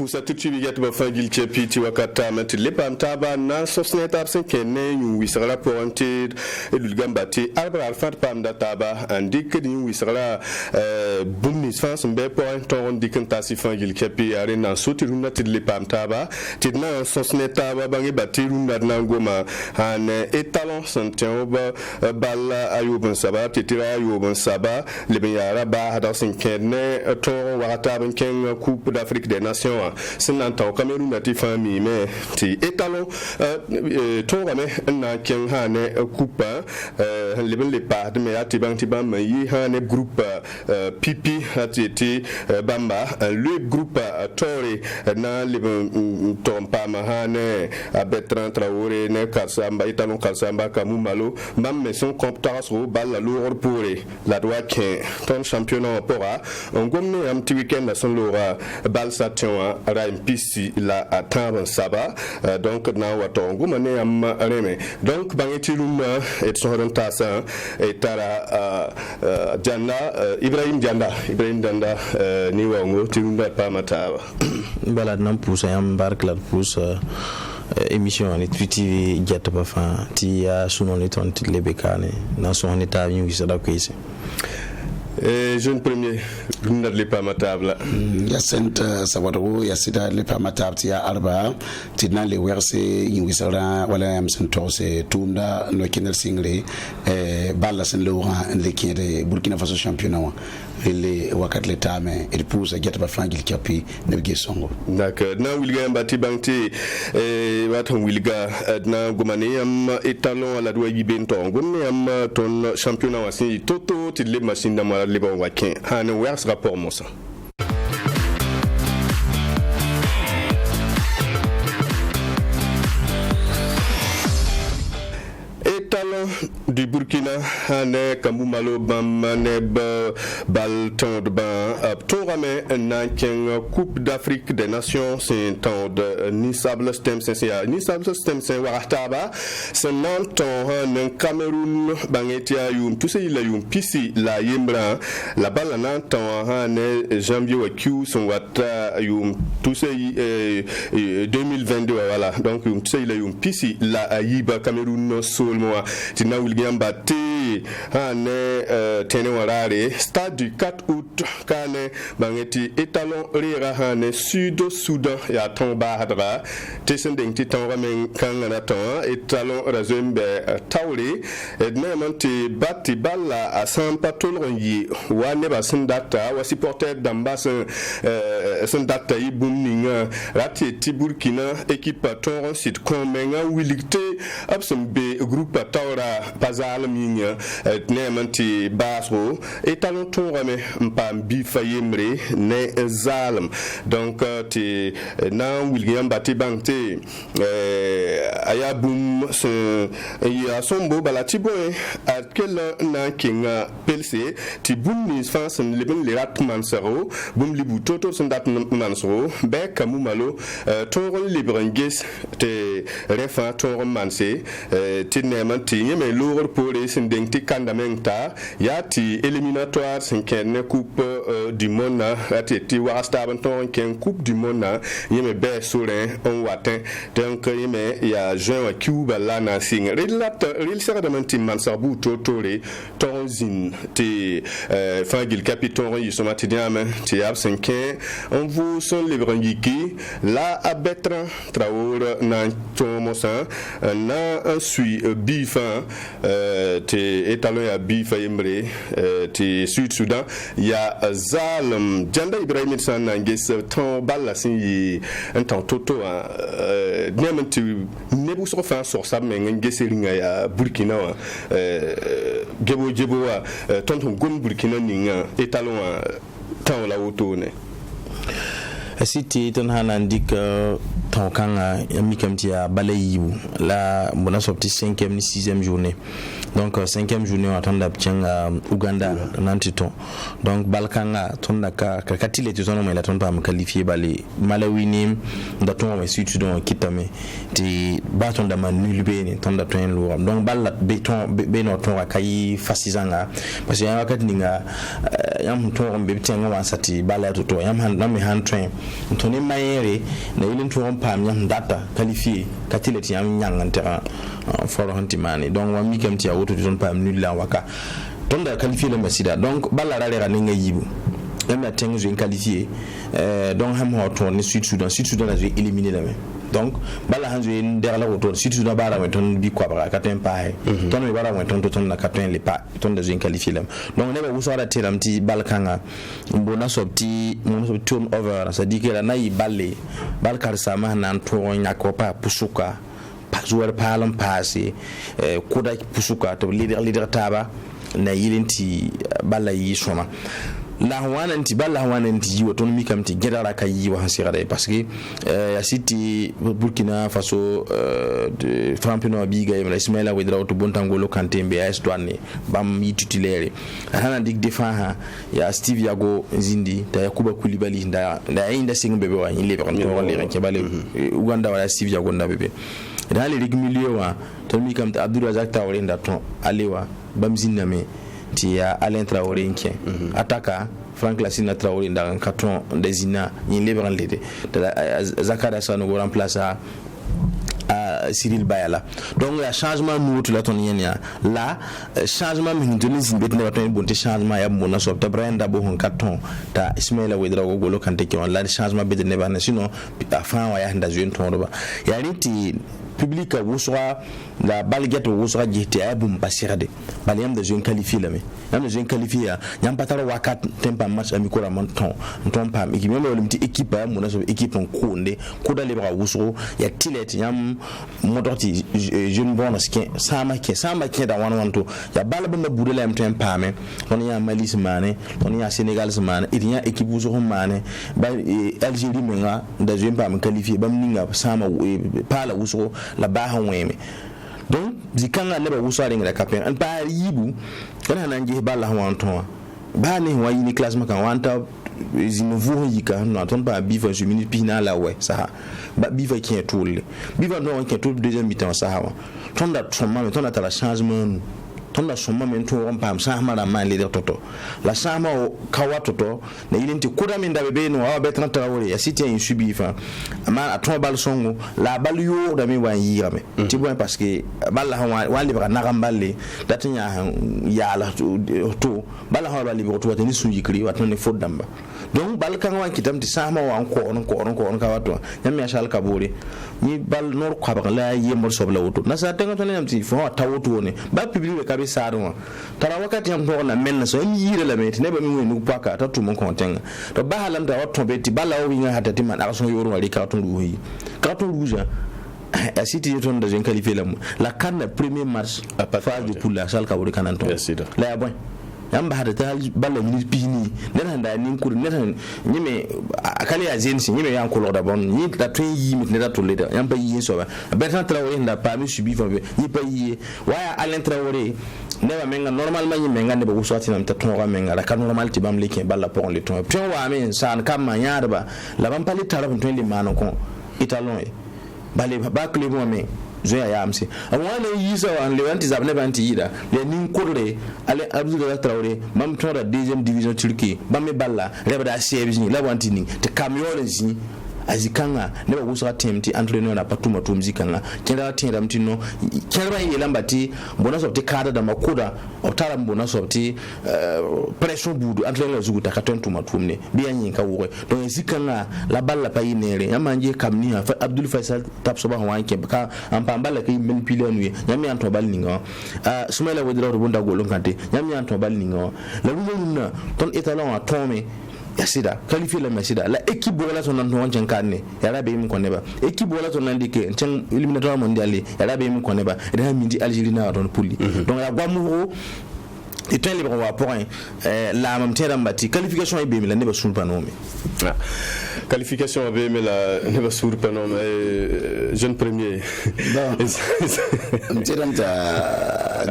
pusa tutu yet ba fangil chepi ti wakata mat lepam taba na sosne tab sen kenne yu wisala pointed edul gambati albra alfat pam da taba andik ni wisala bumnis fans be point on dikanta si fangil chepi arena soti runa ti lepam taba ti na sosne taba bangi bati runa na ngoma an etalon santion ba balla ayubun saba ti tira ayubun saba le yara ba hada sen kenne to wakata ben ken coupe d'Afrique des Nations c'est un temps Cameroun a famille mais ti étalon to game na ken hane coupe les pas mais ati bang ti bam yi hane groupe pipi ati bamba le groupe Toré na le tompa ma hane Bertrand Traoré ne Kasamba étalon Kasamba Kamumalo bam mais son compteurs au bal lourd pour la droite ton championnat pora on gomme un petit week-end à son lora bal sation ra mpisi la attendre saba donc na wato ngumane am reme donc bangeti lum et son tasa et tara janna Ibrahim Janda ni wango tilunda pa matawa balad nam pousa yam barkla pousa émission en TV jet ba fa ti ya sunon ni ton ti lebekane na son état yu sada ko ici jeune premier l'une de pas ma table Yacinthe Sawadou Yacida le pas ma table ya arba tidna le werse yingisara wala am sentose tunda no kinel single balla sen Laurent le kinde Burkina Faso championnat le wakat le tame il pousse à geta ba fangil kapi ne gesongo d'accord na wilga mbati bangti waton wilga na gomani am etalon ala doyi bento ngone am ton championnat wasi toto tidle machine na le bon wakin han wers rapport mosa du Burkina hane Kamumalo Bamaneb Balton de Ban Torame Nanken Coupe d'Afrique des Nations c'est un temps de Nisable Stem c'est Warataba c'est Nanton un Cameroun Bangetia Yum tout ça il a Yum Pisi la Yembra la balle Nanton hane Janvier Wakiu son Wata Yum tout ça 2022 voilà donc tout ça il a Yum Pisi la Yiba Cameroun Solmoa Tina William Baté hane tene warare stade du 4 août kane bangeti étalon rira hane sud Soudan ya tomba hadra tesendeng titan ramen kangana ton étalon razembe tawle ednemanti batti balla a sampa tolronyi wane ba sindata wa supporter d'ambas sindata ibumninga rati ti Burkina équipe ton site comenga wilikte absombe groupe tawra pazal minga nemanti basro étalon ton rame mpam bi fayemre ne zalm donc ti na William Bati bangte ayabum son ya sombo balati boy à quel na kinga pelse ti bum ni fans le ben le ratman sero bum libu toto son dat mansro be kamumalo ton libranges te refa ton manse ti nemanti yeme lour pour les sindengti kandamenta yati éliminatoire cinquième coupe du monde ati wasta banton ken coupe du monde yeme be sorin on watin donc yeme ya juin Cuba la na sing ril saramanti mansabu totore tonzin ti fangil capiton yusomati diame ti absenke on vous son les brangiki la abetra Traoré na tomosa na sui bifan ti étalon ya bifa yemre ti Sud Soudan ya Zalm Janda Ibrahim San nangis ton balla sin un temps toto diamenti nebu so fa so sa men ngeseringa ya Burkina gebo tonton gom Burkina ninga étalon tan la autone City ton hanandik ton kanga mikamti ya balayibu la mona sorti 5e ni 6e journée donc 5e journée on attend d'abtien Uganda nantiton donc balkanga ton naka kakatile tu sono mais ton pas me qualifier balé Malawi ni ndaton mais si tu don kitame ti baton da man nulbe ni ton da ton lo donc balla beton be no ton akayi fasizanga parce que yakati ninga yam ton be tien wa sati bala to yam han na me han train toni mayere na ilin to on pam nyam data qualifié katile ti yam nyang terrain for hantimani donc wa mi kam ti auto ton pam nul la waka ton da qualifié le masida donc balla rale ra nga yibu même la tengue je qualifié donc ham ho ton Sud Soudan a éliminé la donc balla hanzo der la retour Sud Soudan bara mais ton bi quoi bara katen pa ton me bara mais ton na katen le pa ton da je qualifié la donc ne ba wusara telam ti balkanga mbona sobti mon so turn over ça dit que la nayi balle balkar sama nan to nyakopa pusuka pazuwar palon passé kuda pusuka to leader taba na yilinti balla yi soma la wananti balla wananti yiwa ton mi kamti gedara kay yiwa hasirade parce que ya city Burkina Faso de Frampino biga e Ismaila Wedra to Bontangolo Kantembe AS Douane bam yi titulaire hana dik defend ya Steve Yago Zindi ta Yakuba Koulibaly nda inda singbe be wa ile be ko le ranke bale Uganda wala Steve Yago nda bebe dans les milieu wa ton mi kamti Abdourazak Traoré nda ton alewa bam ziname tia Alain Traoré nké ataka Frank Lassina Traoré dans carton désigna in libéral l'été Zakara Sanogo remplace Cyril Bayala donc il y a changement nouveau tout la ton yenya là changement minutuni zimbet ne waton bonté changement ya mona so ta Brenda bo hon carton ta Ismaila Wedra go golo kante ki on la changement be ne ba sinon afan wa ya nda jeune ton ba ya riti public wusra la balget wusra jiti abum basirade baliam de jeune qualifié la mais yam de jeune qualifié yam patara wakat tempa match ami ko monton ton pam équipe même le petit équipe mon so équipe on konde ko dale bra wusro ya tilet yam modorti jeune bonus ki sama ki da wanto ya balba na budela yam tempa me on ya Mali semane on ya Sénégal semane il y a équipe wusro mane ba Algérie menga da jeune pam qualifié bam ninga sama pala wusro la baha weme donc zikanga ne ba wusare ngara kapen an pa yibu kana nanji balla wanton ba ne wa yini classement kan wanta zinuvu yika no ton ba biva je minute pina la ouais ça ba biva qui est tout biva no qui est tout deuxième mi-temps ça ton da ton ton ta la changement ton da soma men to on pam sa mara man le toto la sama kawa toto na ilinti kuda min da bebe no wa betra Traoré ya cité en subi fa ama aton bal songo la bal yo da mi wa yirame ti bon parce que bal la wa libra na gamballe datinya ya la to bal ha wa libra to tani su yikri wa ton fo damba donc bal kan wa kitam ti sama wa on ka wato nyam ya shal kabore ni bal nor ko ba la yemor sobla woto na sa tenga ton nyam ti fo tawoto ne ba public ka be saadon tara wakati am to na men so mi yire la meti ne ba mi wonu paka ta tu mon konten to ba halam da wato beti bala o winga hatati man arson yoro wali ka ton ruhi ka ton rouge a city ton da jeune qualifié la canne premier match à phase de poule la sal ka wori kananto la bon yamba hada ta balla ni pini nena da ni kur nena nyime akali ya zensi nyime yan ko loda bon ni da tun yi mit ne da to leda yamba yi so ba Bertrand Traoré nda pa mi subi fa ni pa yi waya Alain Traoré ne ba menga normalement yi menga ne ba usati na mtaton wa menga la kan normal ti bam leke balla pon le ton pion wa men san kam ma nyaada ba la bam pali tarab ton le manon kon italon e bale ba club mo men zoya ya amsi awana yisa wan lewanti zabne banti yida le nin kurre ale Abdou Traoré mam tora deuxième division Turquie bamme balla rebada sebi la wanti ni te camion zi azikanga ne ba wusra temti entraîneur na patuma to mzikanga kenda tinda mtino kenda yela mbati mbona sobti kada da makuda otara mbona sobti pression budu entraîneur zuguta katontu matumne biya nyinka wure donc zikanga la balla pa yinere yamanje kamni Abdul Faisal tapso ba wanke ka ampambala kay men pilanu nyami anto bal ninga Ismaila Wedra to bonda golon kante nyami anto bal ninga la wuluna ton etalon a tome yasida qualifier la masida la équipe bola son nan won chankane yara be mi koneba équipe bola son nan dike chan éliminatoire mondial yara be mi koneba da mindi Algérie na don pouli donc la gwamu et toi libre wa point la même terre mbati qualification be mi la ne ba sul panome qualification be mi la ne ba sul panome jeune premier mtiramta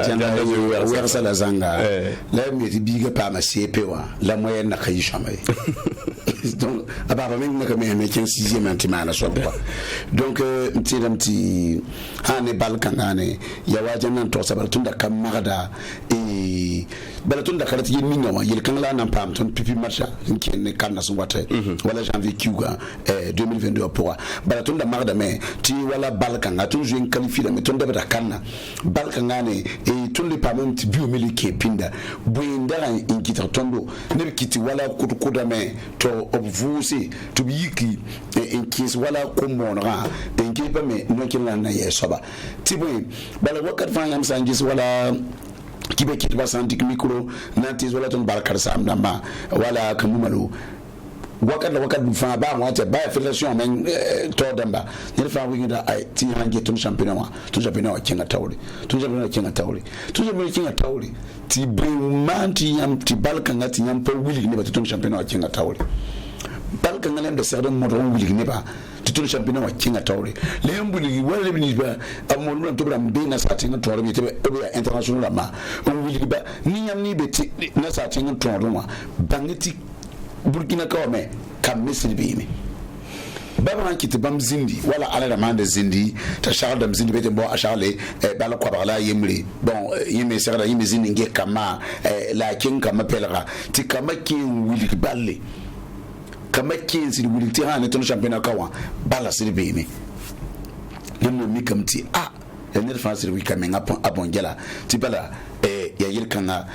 janda wersa la zanga la mi biga pa ma CP wa la moyenne na khayi shamay donc ababa men naka me ken 6e antimala so quoi donc mtiram ti hane balkangane ya wajan nan to sabar tunda kam magada e balatun da karati yin minga wa yel kan la nan pam ton pipi marcha ken kan na sun wata wala janvier kiuga 2022 pour balatun da magada me ti wala balkanga tun jouer qualifié la meton da bata kanna balkangane e tun le pam ti biomilike pinda buindara inkita tondo ne kiti wala kutukuda me to obvusi to biki in case wala komonra den kipa me no kin na yesoba ti boy bala wakat fa yam sanjis wala kibe kitba santik micro nanti wala ton barkar sam namba wala kamumalu wakat fa ba wata ba federation men to damba ne fa wi da ai ti hange ton championnat kinga tawli ti manti yam ti balkan ngati yam pa wili ne ba ton championnat kinga tawli balkan ngalen da sardan modon wili ne ba titul championnat wa kinga tawri le mbuli wala le ba amon to bram be na satin to be international ma wuli ba ni yam ni be na satin to wa bangeti burkina kawme kam misri be mi baba kiti bam zindi wala ala da mande zindi ta shardam zindi be bo ashale bala kwa bala yemri bon yeme serda yeme zindi nge kama la kin kama pelra ti kama ki wuli balle kama kinsi di wuli ti hane ton championnat kawa bala siri be mi nemo mi kamti ya ne fa siri wi kamenga abon gela ti bala ya yirkanga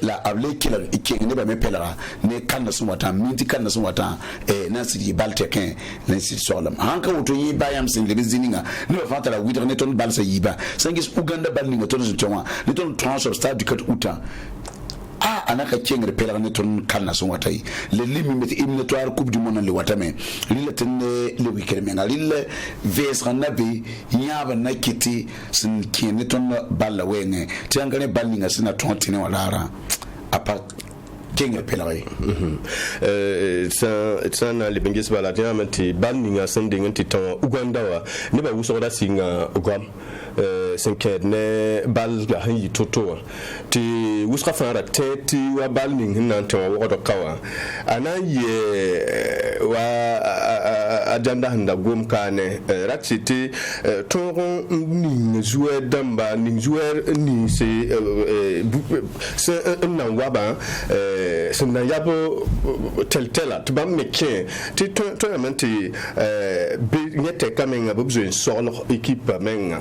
la able kila ke ne ba me pelara ne kanna sun wata minti kanna sun wata na siri balte ken na siri solam hanka woto yi bayam sin le bizininga ne fa tara widre ne ton balsa yiba sangis uganda bal ni ton tonwa ne ton transfer stade du kat uta anaka kengre pela ne ton kanna son watai le limi met éliminatoire coupe du monde le watame lille ten le weekend menga lille vs ranabe nyaba na kiti sin kene ton balla wenge tiangane ballinga sina tontine walara apa kengre pela ray ça na le bengis balatia mati ballinga sending titan uganda wa ne ba wusoda singa ugam senked ne bal ga hanyi toto ti wuska fara teti wa bal ning hinanto wa do kawa anaye wa ajanda handa gom kane ratiti toron ning joueur damba ning joueur ni c'est un waba c'est na yabo tel to bam meke ti tournament be nyete kamenga besoin solo équipe menga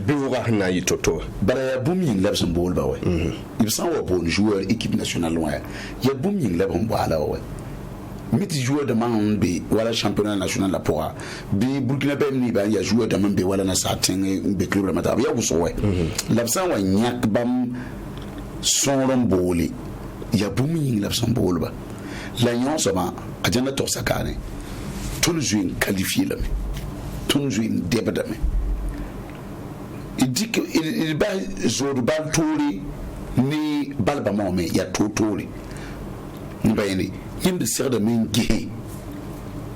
biura na yitoto bara bum yin labsan bol ba we ibsan wa bon joueur équipe nationale wa ya bum yin labon bala we miti joueur de man be wala championnat national la poa bi Burkina Faso ni ba ya joueur de man be wala na satin be club la mata ya wuso we labsan wa nyak bam sonron boli ya bum yin labsan bol ba la nyon sama ajana to sakane tout joueur qualifié là tout joueur débadame il dit que il va jouer bal touri ni bal ba mo me ya touri ni bayni yimbe serda men gihe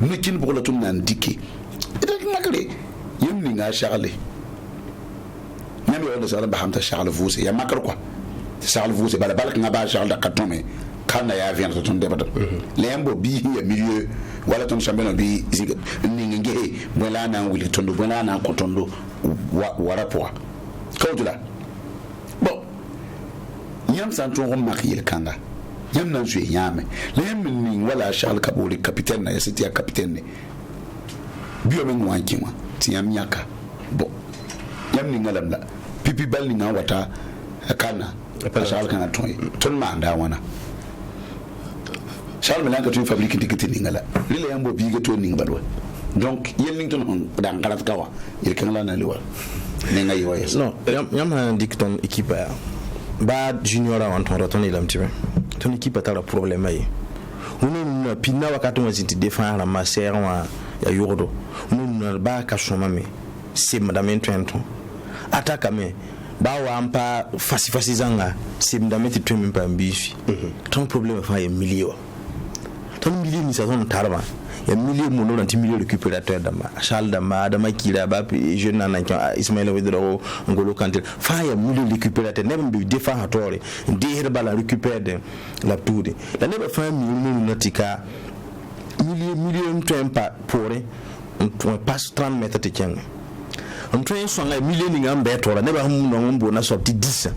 ni kin bola tum nan dike ida nakale yimni nga charle nyami wala sala ba hamta charle vuse ya makar quoi charle vuse bala bal nga ba charle da katome kana ya vient ton débat lembo bi ya milieu wala ton champion bi ni ngihe wala na wili tondo wala na kotondo wara poa kawdula bon yam santon makiyel kanga yam nan jouer yame lem ni wala Charles Kaboli capitaine na yesi tia capitaine bio men wankiwa ti yam nyaka bon yam ni ngalam la pipi bal ni ngawata kana Charles kana ton manda wana Charles Melanka tu fabrique tikiti ni ngala lile yambo biga to ni ngbalwa donc yellington on dan kalat kawa il kan la na liwa ne ngai wayes non yam ha dikton équipe ba junior en ton retourner il un petit peu ton équipe a un problème aí on pina wakati on s'est défendre ma sœur ya yorodo on ba ka choma me c'est madame Twenton attaque me ba wa ampa fasi zanga c'est madame tu même pas ambishi ton problème fa ya milieu ton milieu ni saison tarba ya milieu mono na milieu récupérateur dama Charles dama kila ba jeune na Ismaël Wedro Ngolo Kanté fa ya milieu récupérateur nem bi défenseur de bala récupérer la tour la ne ba fa milieu natika milieu train pas pourri on passe 30 mètres de tiens on train son la milieu ni ngam betora ne ba hum no mbo na sorti 10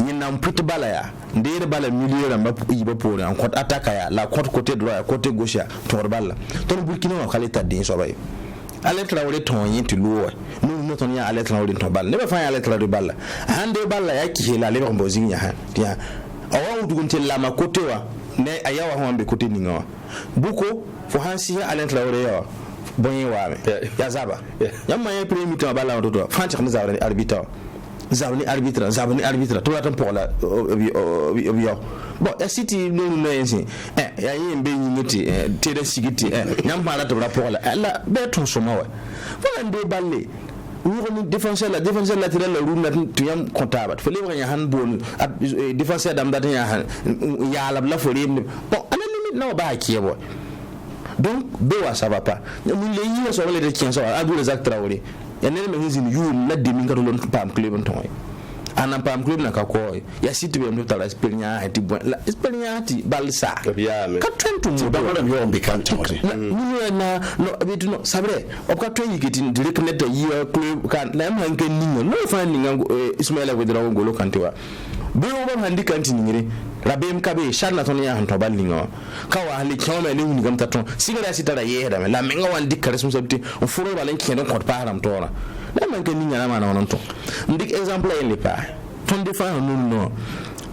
ni na mpute bala ya ndere bala milieu la mba yiba pourri en côté attaque ya la côté droit ya côté gauche ya tor bala ton Burkina wa khalita din so bay aletra wole ton yinti luwa no ton ya aletra wole ton bala ne ba fa ya aletra de bala hande bala ya ki la le ba mbozin ya ha ya awa udugunte la ma côté wa ne ayawa ho ambe côté ninga buko fo hansi ya aletra wole ya bonye waame ya zaba yamma ya premier temps bala on do fanti xam zabani arbitre to latan pour la bio bon ya city no no yensi ya yimbe nyingiti tede sigiti nyamba la to rapport la be ton soma wa wala ndo balle wuro défenseur latéral la rouna tuyam comptable faut livrer ya handball défenseur dam datan ya la folie bon à la limite non ba kiebo donc bewa ça va pas mun le yiwa so wala de kien so adu les acteurs wori ya nene me ngizini yu la de min gato lon pam club on toy ana pam club na ka ko ya site be mo tala experience ti bon la experience balsa ya me ka tentu mo ba ko yo mbi kan tote na no abitu no sabre o ka to yigiti direct net yiwa club kan na ma ngen ningo no fa ninga Ismaila Wedra ngolo kantiwa be o ba handi kanti ngire rabem kabe sharna ton ya hanto ballinga kawa hali choma ni ni gamta ton sigara sitara yeda me la menga wan dikka responsabilité on furo balen ki don ko param tora la man ke ni nyana ma non ton ndik exemple en le pas ton défense non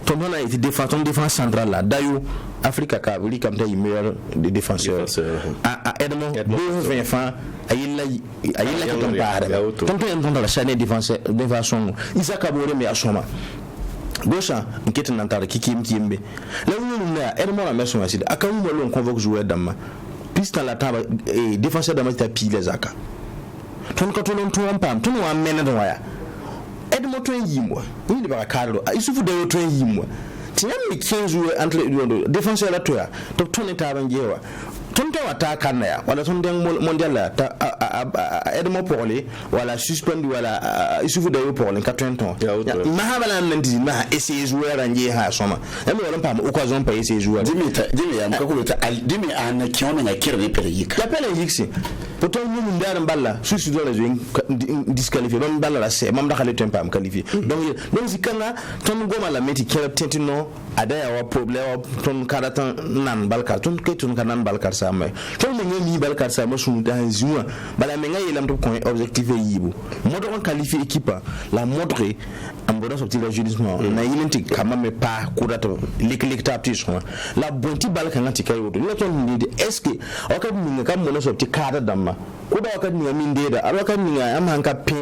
ton on a été défense centrale là d'ailleurs Africa ka buli kam tay meilleur des défenseurs a Edmond Vincent ayilla ko ton param ton la chaîne défense Isaka Bore me asoma Gosha nkete nantara kikimbe la wulu na Edmond la meso aside akamu mo lon convoque joueur dama pista la taba défenseur dama ta pile zaka ton ko ton pam ton wa mena do waya Edmond ton yimwa ni de ba kadro isufu de ton yimwa tiam mi 15 joueur entre défenseur la toya to ton taba ngewa ton to wata kanaya wala ton den mondial la ta Edmond Porlé wala suspendu wala isufu de Porlé 80 ans mahabala nanti ma essayer joueur anje ha soma emi wala pam occasion pa essayer joueur dimi am ka ko ta dimi an kiona na kirne pere yika ya pele yiksi poto ñu ndar mballa susu do la jouer disqualifié don mballa la c'est mam da xale tempa am qualifié donc si kana ton goma la meti kera tentino adaya wa problème ton karatan nan balka ton ke ton kanan balka sa mai ton me ngi balka sa ma sunu da zuma bala me ngai lam to ko objectif yibu modo on qualifier équipe la montrer am bodo sortir le judiciaire na yinenti kama me pa kurato lik taptis la bonti balka ngati kay wodo la ton ni est-ce que o ka mi ngam mo sortir kada damma ko ba ka ni min deda alo ka ni am hanka pe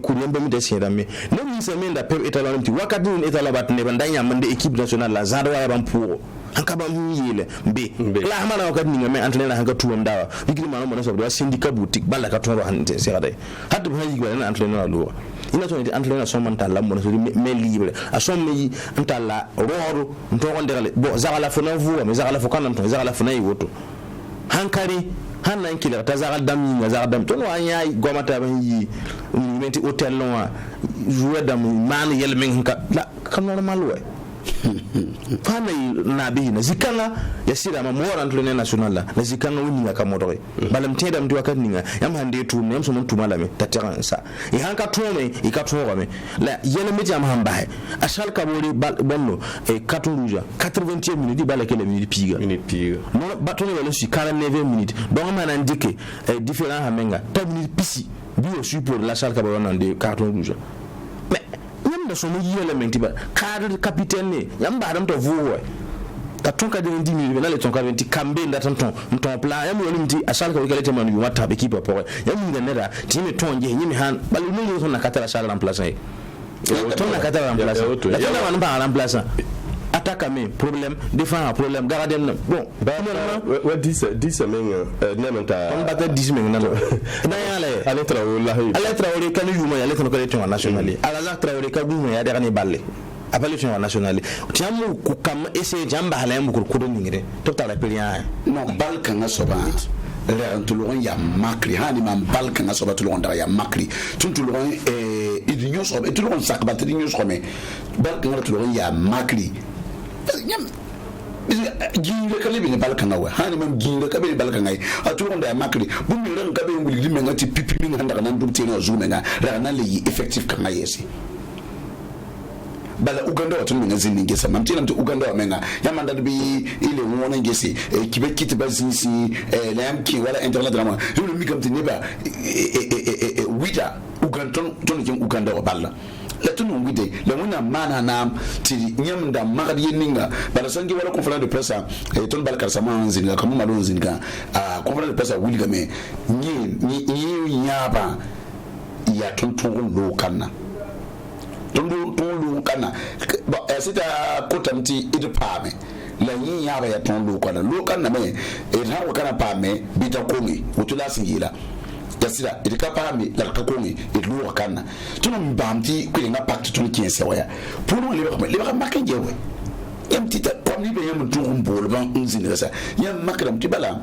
ko nyamba mi de sedame no mi se men da pe etalon ti wakati ni etalabat ne bandanya mande équipe nationale la zado ya ban pour hanka ba mu yele be la hamana wakati ni ngame entraîneur hanka tuwam dawa bigri ma mo so do syndicat boutique balla ka ton ro hande serade hadde ba yi gwa na entraîneur lo ina to ni entraîneur so man talla mo so me libre a so me ntalla roro nto on derale bo zagala fona vuwa me zagala fokana nto zagala fona yiwoto hankari hanna nkila tazagal dam ni zagal ton wa nyaay gomata ban yi menti hotel no wa jouer dam man yel men ka la kam normal way fana na bi na zikanga ya sira ma mora entraîneur national la na zikanga woni ngaka modore balam tedam di wakat ninga yam hande tu nem so mon tu malame tateran sa e hanka tome e ka toro me la yele meti am hamba a shal ka bori bonno e carton rouge 80e minute di bala kele minute piga non batone wala si 49 minutes donc man indiqué différent hamenga ta minute pisi bio support la shal ka bori de carton rouge so mo yele menti ba cadre capitaine ne yamba adam to vuwo ka tonka de 10 minutes na le tonka 20 kambe nda ton plan yam woni mti asal ka wikale te manu wata be kipa pore yam nda neda timi tonje nyimi han bal no so na katara sala remplaçant ton na katara remplaçant la ton na ba remplaçant attaque mais problème défense problème gardien bon wa 10 men nementa on bata 10 men na yale ale traoré kan yuma yale kan ko le national ala traoré ka bu ya dernier balle appelé sur national tiamu ku kam essayer jamba hala yam ko do ngire to tala pelian non bal kan soba le tulon ya makri hani man bal kan soba tulon da ya makri tulon idinyo soba tulon sakba idinyo soba bal kan tulon ya makri ginga kale bi balkan nawa hani mam ginga kabe balkan ngai atu onda makri bu mi ran kabe nguli mi ngati pipi mi nganda nan dum tino zu menga ra nan le effective kan ngai yesi bala Uganda watu mi ngazi ninge sama mtina mtu Uganda wa menga yamanda bi ile muona ngesi kibe kiti bazisi la yamki wala internet drama yule mi kamti neba wida Uganda ton Uganda wa balla la tunu ngide la muna mana nam ti nyamda magadi ninga bala sangi wala conférence de presse ton bal karsama zinga kamu malo zinga conférence de presse wuli game ni nyaba ya tonton lo kana tonton lo kana ba sita kotamti idpame la yin yaba ya ton lo kana me ha kana pame bita kongi utula singila yasira idika pame la kakongi idlu kana tunu bamti kwenga pacte tunu kiense waya pour le ba makenje we yam tita pamni be yam tunu bol ban unzini sa yam makram tibala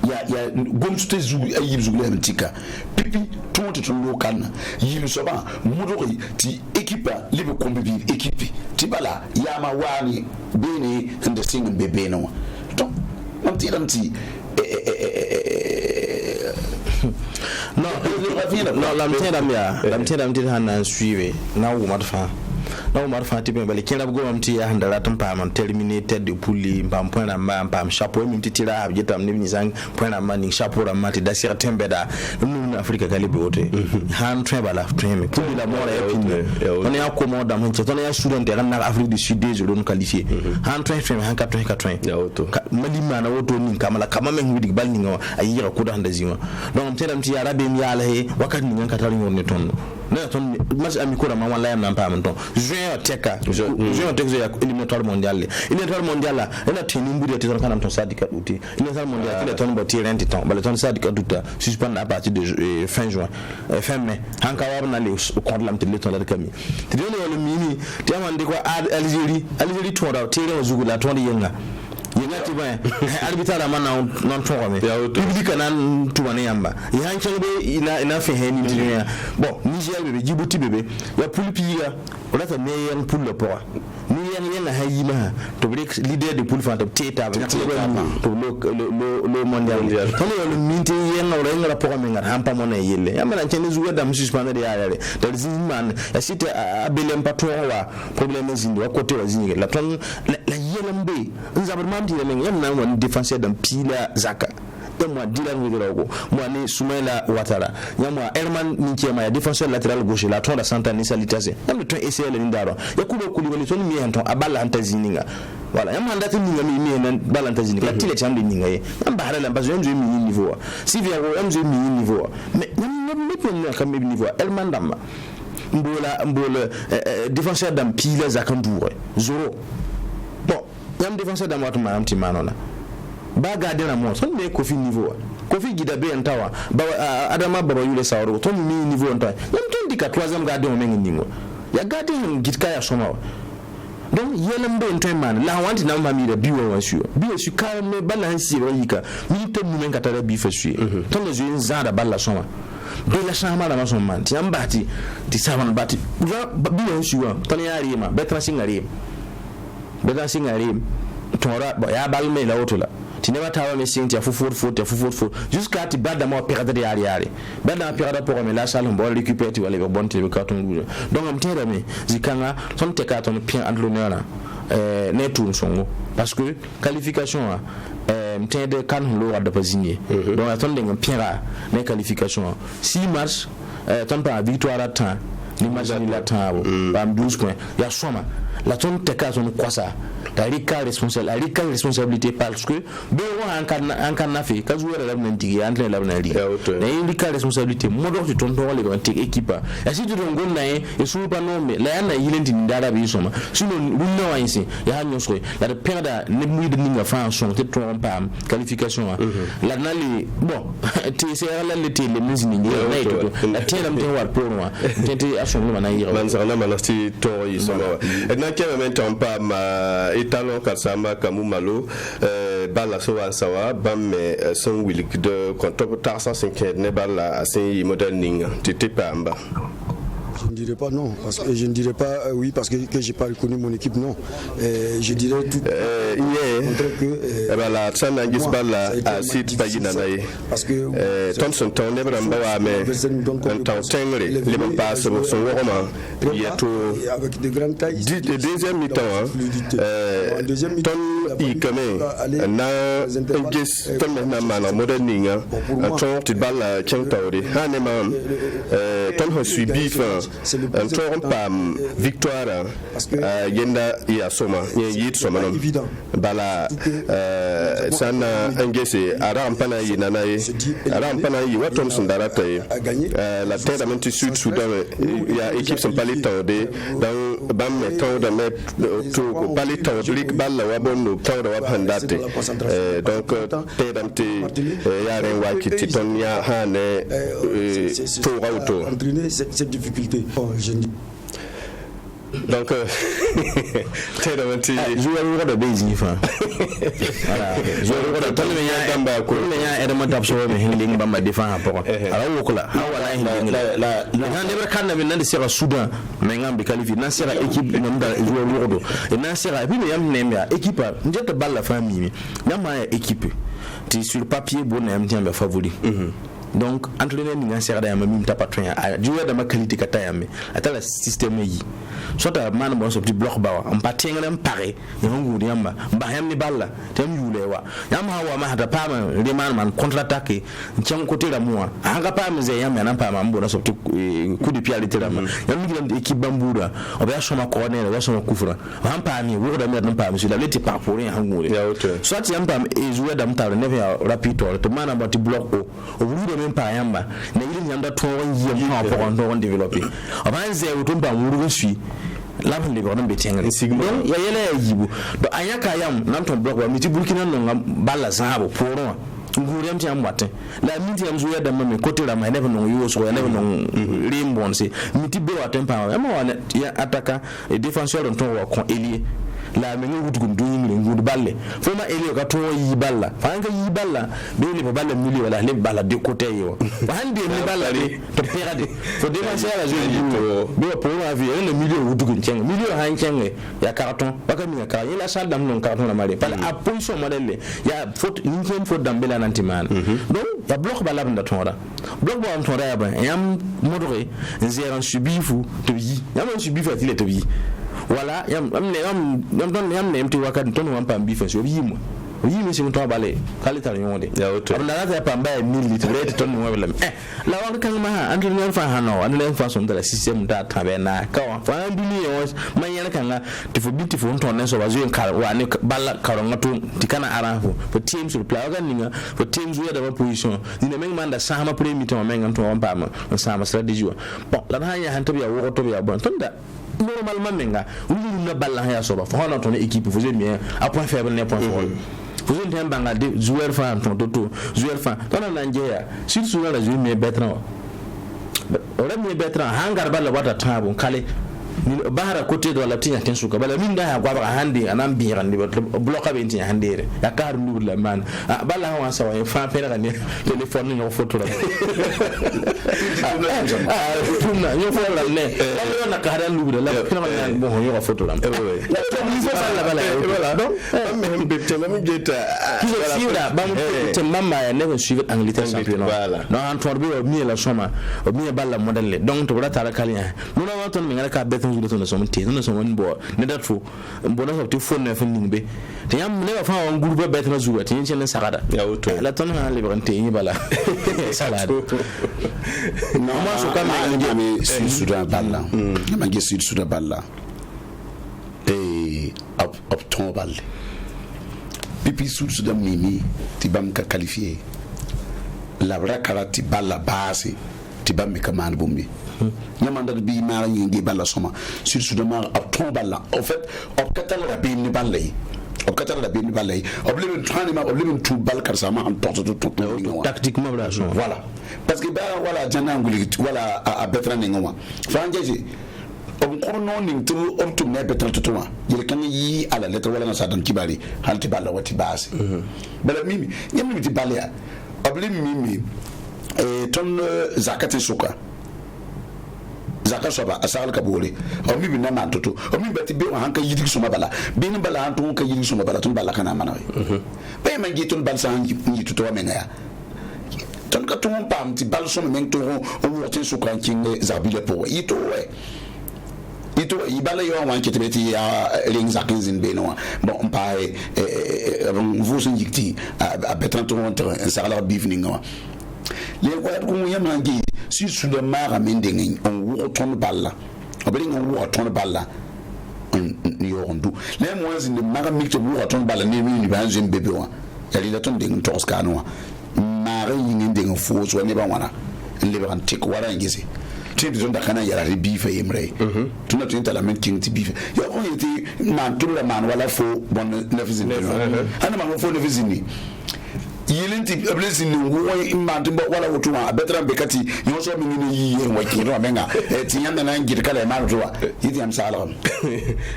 ya gomsute zugu ayib zugu le mtika pipi tonte tunu kana yim soba mudori ti equipa libe kombi equipe tibala yama wani bene inde singin bebe no donc mamti damti non lamtenda mti hana suive na Umar fa tipe bale kila bugo mti ya handara tumpa man terminated de puli mbam point na mbam chapeau mti tira abjeta mni nizang point na man chapeau ra mati da sir tembeda dum na Afrika kalibe wote han trebala treme puli la mora ya pinne on ya komoda man on ya student ran na Afrique du Sud des zones qualifiés han treme han 80 ya woto malima na woto nin kamala kama men widi bal ninga ayira ko da handazima donc mtenda mti ya rabe mi ala he wakati ninga katari ngone tonno na ton mas ami ko ma wala yam nan pa man ton juin teka ya éliminatoire mondial la ena tenu mbudi te ton kanam ton sadika outi éliminatoire mondial qui ton boti rent temps bale ton sadika douta suspend à partir de fin juin fin mai hanka war na le contre lam tele ton la kami te dole le mini te amande ko Algérie to da tere zugula ton yenga yengati ba arbitre la mana non to ko me public nan to wane yamba yan changbe ina fe hen ni bon Niger bebe Djibouti bebe ya pulpiya wala ta meyen pour le poids ni yan hayima to leader de poule fanta teta ba to le mondial to le minti yan wala ngara poids me ngara hampa mona yelle yamba nan chene zuwa dam suspendre de yare to zinman ya site abelem patron wa problème zindi wa côté wa zingi la ton la yelembe nzabar mamti men yam nan won défenseur d'un pila zaka moi Dylan Wigrogo moi ni Soumaïla Ouattara moi Herman Ninkiema ya défenseur latéral gauche la tonda Santani Salitase yam le ton essayer le ndaro ya kudo kulibali ton mi henton abala antazininga voilà yam mandati ninga mi nan balantazini la tile chambe ninga ye yam bahara la bazo yam je mi niveau si via yam je mi niveau mais yam comme niveau Herman Damba mbola défenseur d'un pila zakandoure zoro bon yam défenseur d'un watu manam timanona ba gade na mo son be Kofi niveau Kofi gidabe ntawa ba Adama Baba yule sawro ton mi niveau ntawa yam ton dika 3e gade o mengi ningo ya gade gitka ya soma donc yelam be ntaman la wanti na mami da biwo wasu ka me bala hansi ro yika mi to mu men katara bi fasu ton le jeu nzada bala soma be la chama la mason man ti ambati ti savan bati biwo wasu ton yari ma betra singari tora ya balme la otola tinema tawa me sinti ya fufu jusqu'à ti bada mo perdre yari bada perdre pour me la salle on récupérer tu aller bon te carton rouge donc am tera me zikanga son te carton bien entraîneur ne tout songo parce que qualification mtende kan lo wada pasigné donc attendez un pierre les qualifications 6 matchs ton pas victoire à temps ni match ni la temps bam 12 points ya soma la ton te carton quoi ça tarika responsabilité parce que bewo en kan fait ka jouer la même digue entre la même ligue na indika responsabilité modo to tonto wale ko tek équipe ya si to ngol na e su pa no me la yana yilendi ndara bi soma sino wunna wa insi ya hanyo so la perdre ne muy de ninga fa son te trompa qualification la nali bon te c'est la le tele mizini ni na to la tele mte war pour moi tete action no na yira man sarana manasti to yi so na kema men tampa ma talon kasama kamu malo bala so sawa bamme son wilik de konto tarsa 5 ne bala asin model ninga tete pamba Je ne dirais pas non, parce que je ne dirais pas oui parce que j'ai pas reconnu mon équipe, non. Je dirais tout la tsana ngis balla a sit bagina nae parce que Thompson ton ne bramba wa me en tengre le même pas son woma yato avec de grandes tailles. Deuxième mi-temps ton i kame na ngis ton na mana moderninga ton ti balla chantawri hane mam ton ho suivi fa ton pam victoire yenda ya soma yit soma non bala sana ngese ara mpana yi nanaye ara mpana yi watom sundarata la terre d'Amérique Sud Soudan ya équipe sont pas les temps de dans bam temps de mettre tout pas les temps de balla wa bonno temps de wa pandate donc terre d'Amérique ya ren wa kiti ton ya hane to auto entraîner cette difficulté. Je dis donc joueur de base ni fa voilà joueur de tole nya gamba ko nya edema dabso me hinding bamba defend poko ala wokula wala hinding la hande ber kanna min nan sera Soudan mais ngambi qualifié nan sera équipe nam da joueur lourdo et nan sera bi me yam nemia équipe njeta balla famille nyama équipe ti sur papier bon yam tiambe favori donc entraîneur ni ngasera da yammi mtapa tonya joueur de ma qualité kata yammi atala système yi sota man bon so petit bloc bawa on patenga dem pare nyangu yamba mba yamni balla tem yulewa yam hawa ma hada pama de man contre attaque ncham côté la moi anga pama ze yamba nan pama mbo so petit coup de pied à l'iterama yam ngi équipe bambura oba shoma corner oba shoma kufra am pami wo da mer nan pama sur la leti par pour rien ngure soit yam pama e joueur dam tare ne rapide to man about bloc o même pas yamba na il nyanda to won yem ha pour on développer oba ze o to ba wuru suis la vende ko non betenga donc ya yele yibu do ayaka yam nan ton bloc wa miti Burkina no balla zabo poro nguri am ti am watin la miti am zuya da mame côté la ma never no yo so ya never no rimbon se miti be watin pa ma wa ya attaquant et défenseur don ton wa kon ailier la me ngi gum duñu ngi balle fo ma elio ka to yi balla fa nga yi balla do le balla mili wala le balla de côté yo wa hande ni balla de to perade fo défenseur la jeu do pour la vie le milieu wudugun ceng milieu han ceng ya carton baka mi ka yela sal dam non carton la mari pala a position modèle ya faute ni kem faute dambela nantiman donc ya bloc balla banda tonda bloc bo am tonda ya ba yam modoré zéro subi fu to yi yam subi fa tile to yi voilà yam mti wakati tono wampa mbifa so yimo si mto bale kalita yonde abna la pa mbaya 1000 litres tono wala la wanga kan ma andu ne fa hano andu ne fa so ndala system da tabe na ka wa andu ni yo manyana kan tifo biti fo ntonne so bazo en kar wa ne balla karo ngatu tikana arafu for team sur play ga ninga for teams we da position ni ne manda sama premier temps menga to wampa ma sama strategy bon la hanya han tabiya wo to biya bon tonda normalement menga wulu na balla ya so ba fa hono ton équipe vous êtes bien à point faible n'est point fort vous êtes un banga de joueur fan ton toto joueur fan ton na Nigeria sur sur la joueur mais Bertrand ore me Bertrand hangar balla wata tabo kale ni bahara côté de la tinya tensuka bala min da ya gwa hande anan biran ni bloka be tinya handere ya kar nur la man bala wa sawa fa pera ni téléphone ni photo la tuna yo fo la ne yo na kar nur la pera ni bo yo photo la la to ni fo la bala donc même be tele mi jeta ki so siura ba mo te mama ya never suivre Angleterre championnat non en torbi o mi la soma o mi bala modèle donc to bra tara kaliya no na ton mi ngala ka bet de ton son te non son bo ne dat fo bona so te fo ne fa ningbe te yam ne fa on groupe bet na zuwa te yin chen sagada la ton na le brante yi bala salade non moi so kam ngami Sud Sudan balla ngi Sud Sudan balla et op ton balle pipi Sud Sudan mimi ti bam ka qualifier la bra karati balla base ti bam ka man bombi nyamanda bi mara ngi balla soma sur Sudan op ton balla en fait op katala bi ni balle o katala bi ni balle oblimen trani ma oblimen tout bal kar sama en porte tout tactiquement voilà parce que voilà jana nguli voilà a Bertrand ngoma fanjeje on kono ning tu on tu ne Bertrand tout toi il kan yi ala lettre wala na sadan kibali halti balla wati base bala mimi nyammi ti balle ya oblim mimi ton zakati suka zaka soba asal ka bole o mi binna man toto o mi bati be han ka yidi suma bala bin bala han ton ka yidi suma bala ton bala kana mana be man gi ton bal sa yi toto wa menga ton ka ton pam ti bal suma men to o wotin su kan king zabile po ito ibala yo wan kitibeti ya ring zakin zin be no bon pa vous sun yikti a betran to on en sala evening no le ko ko mo yama ngi si su de mara mending on wo ton balla obering on wo ton balla yo ondu le mo zin de mara mikto wo ton balla ni ba zin bebe wa ya li la ton ding to skano mara yin ding fo so ne ba wana le ba tik wara ngisi tu besoin d'akana yara bife yemre tu n'as pas la même king ti bife yo on était man tout la man wala fo bon nefizini ana man fo nefizini yelenti blessing wo imandimba wala wotuma betra bekati yo so mi ni yi wa ki ro menga ti yanda na ngir kala ma ro yiti am sala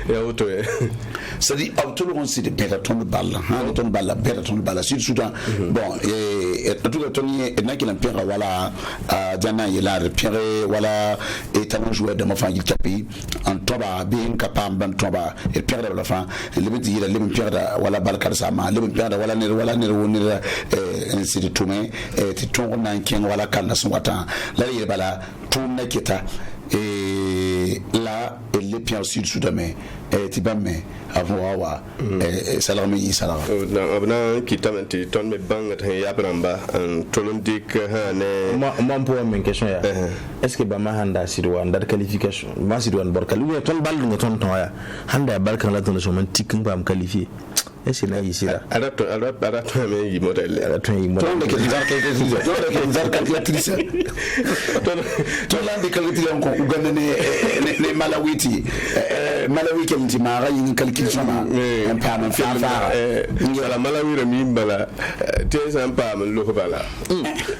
ya woto c'est-à-dire autour on s'est de ton balle ha ton balle beta ton balle sur soudan bon tout le ton et na ki la pire wala jana yela pire wala et talon joueur de ma fa il capi en toba bien capable ban toba et pire de la fin le biti le pire wala balkar sama le pire wala ne ainsi de tout mais ti ton nan ken wala kan so wata la yele bala ton na kita et là les pieds sud soudanais ti bamme avoir salam yi salam na abna kitamenti ton me bang ta ya bramba en tolon dik ha ne moi pour une question ya est-ce que bama handa sidwa ndar qualification ma sidwa barkalu ton bal nga ton ya handa barkan la ton so man tikin bam qualifier est-ce que là ici là arato mais yi modèle arato yi modèle ton que zar calculatrice ton la de calculatrice ko uganda ne malawiti malawi ke nti mara yin calculation ma en pa man fa ngala malawi re mimbala te sampa man lo bala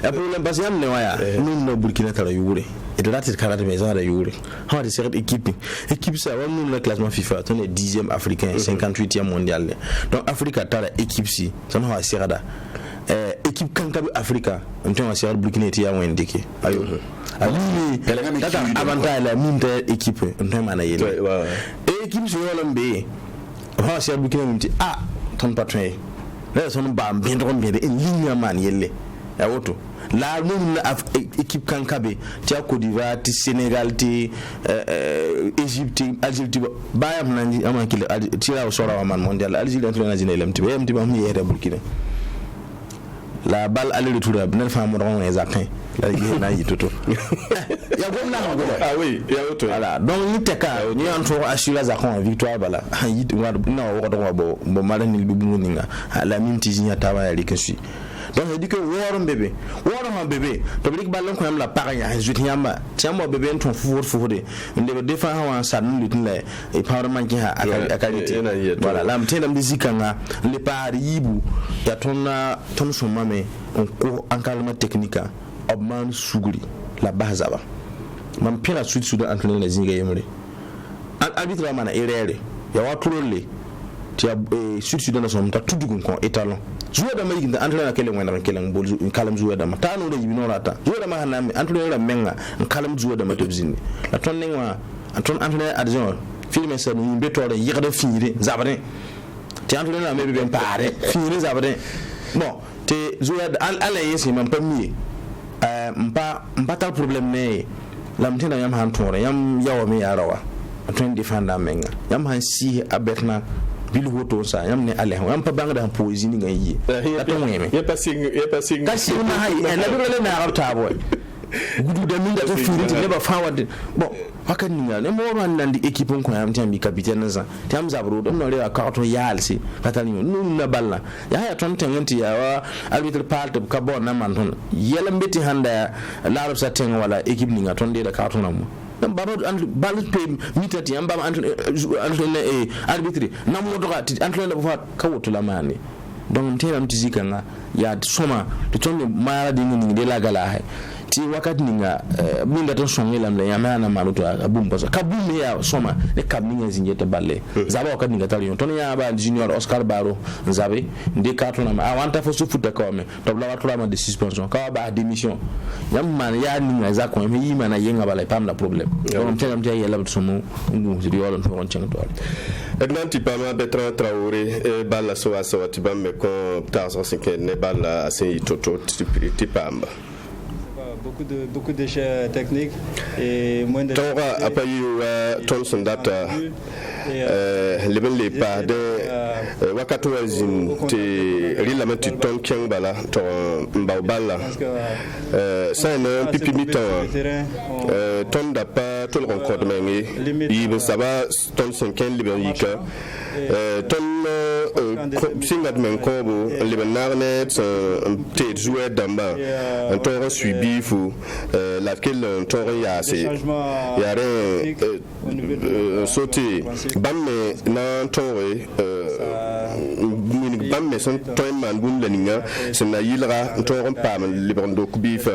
a problème parce que am ne waya nun no burkina tara yure et de là c'est carré maison da yure ha de cette équipe ça on nous le classement FIFA on est 10e africain 58e mondial donc Africa tara équipe si ça va serada équipe kankabe Africa on tient à ser burkina ti ya wendeke ayo ali avantage la minte équipe on tient mana yele équipe sur l'MB ha ser burkina minti ton patron là son ba bien bien en ligne man yele ya woto la nous équipe kankabe ti Côte d'Ivoire ti Sénégal ti Égypte Algérie bayam nanji amankile ti la sora man mondial Algérie entraîneur national MT ba mi yere burkina la balle aller retour na femme ron les apins la na yi toto ya gomna ngo oui ya woto voilà donc ni teka ni antro assurance za kon victoire bala yi na wo do bo mala ni bi bu ninga la minti zinya tawa ya likensi donc il dit que woro bébé to bi ballon ko am la para ya juti yamba tiamo bébé ton fufude ndebe defa hawa sanu lutin et parlement ki ha akaliti voilà la mtenda mdizikanga le par yibu ya ton somame on ko encadrement technique obman suguri la base aba mam pira suite sudan entraîner les zinga yemre arbitre mana erere ya watulole tia suite sudan so mta tudugun ko etalon joueur da mali nda entraîneur kele ngwana kele bol kalam joueur da mata no reji no rata joueur da ma hanami entraîneur menga kalam joueur da matobzini la ton nengwa ton entraîneur adjoint filmer ça no yimbe tore yigda finire zabane ti entraîneur me be pare finire zabane bon te joueur ala yesi man pamie mpa tal problème ne lam tina yam han tore yam yawo me yarawa ton defender menga yam han si abetna bil hoto sa yam ne ale yam pa banga da poésie ni ngai ya passing kasi na hay la do na arta boy gudu da min da to furiti ne ba forward bon hakan ni ne mo ran nan di équipe ko yam tan bi capitaine za tam zabro do no re ka to yalsi katani nun na balla ya ton tanganti ya wa arbitre part ka bon na man ton yela mbeti handa la ro sa ten wala équipe ni nga ton de ka to na mo dan baro bal pe mitati am ba entraîneur arbitre na mo doga entraîneur ba fa kawoto la mani donc tera mtizika nga ya soma to ton mara di ni de la gala hay ti wakati ninga minda ton songe lamle yama na maluto abum bosa kabum ya soma ne kabninga zinjeta balle zaba wakati ninga talion ton ya ba junior Oscar Baro zabe de carton ma awanta fo su futa ko me to la watla ma de suspension ka ba démission yam man ya ninga za ko me yima na yenga bala pam na problème on telam tay yela somo ngu di yolon fo on cenga to Nanti Pama Bertrand Traoré balla so aso tibambe ko taso ne balla assez toto tipamba. Beaucoup d'échecs techniques et moins de Tora apayu Thomson data les pas de wakatu wazin te rilamenti ton kyang bala to mbawbala ça ne pipi mitan ton da pas tout le record mengi il saba ton 5 libérika ton singat men kobo libenarne te jouer damba un ton suivi fou laquelle un ton ya c'est ya rien sauter bamme na tore bamme son ton man bun laninga c'est na yilra ton pam librando kubifa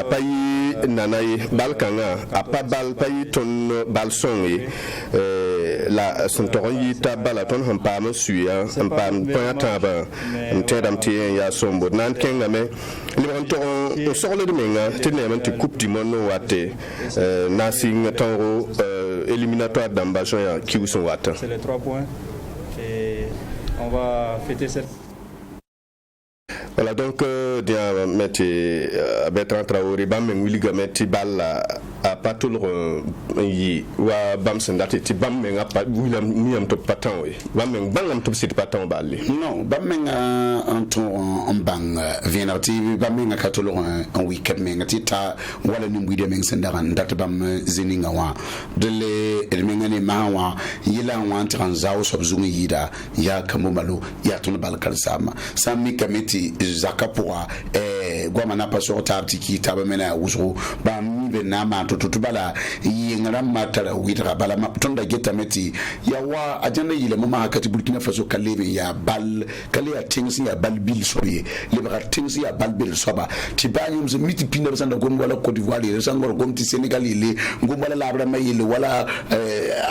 payi nanaye balkanga apa bal payi ton balson la son ton yita balaton han pam suya han pam taba ntedam tie ya sombo nan kenga me libranton sorle de menga tenement coupe du monde waté nasing tango éliminatoire d'ambajon qui sont watt. C'est les 3 points et on va fêter cette. Voilà donc dia metti Bertrand Traoré bam williga metti balla a patul yi wa bam sendati ti bam nga pa William miam to patan we bam bangam to sit patan balli non bam nga en bang vienarti bam nga katolo en weekend menga ti ta wala ni mbide men sendaran dat bam zininga wa dele elmenga ni mawa yila wa transaw sobzungu yida ya kamumalo ya tun balkal sama sami kameti zakapwa gwamana paso tabtiki tabamena uzo ba mibe na ma tutubala yingara matara witra bala ma tonda geta meti ya wa ajana yile mama hakati Burkina Faso kalebe ya bal kale ya things ya bal bil soye libera things ya bal bil soba tibanyum ze miti pinda sanda gom wala Côte d'Ivoire le sangor gom ti Sénégal ile ngom wala labra mayile wala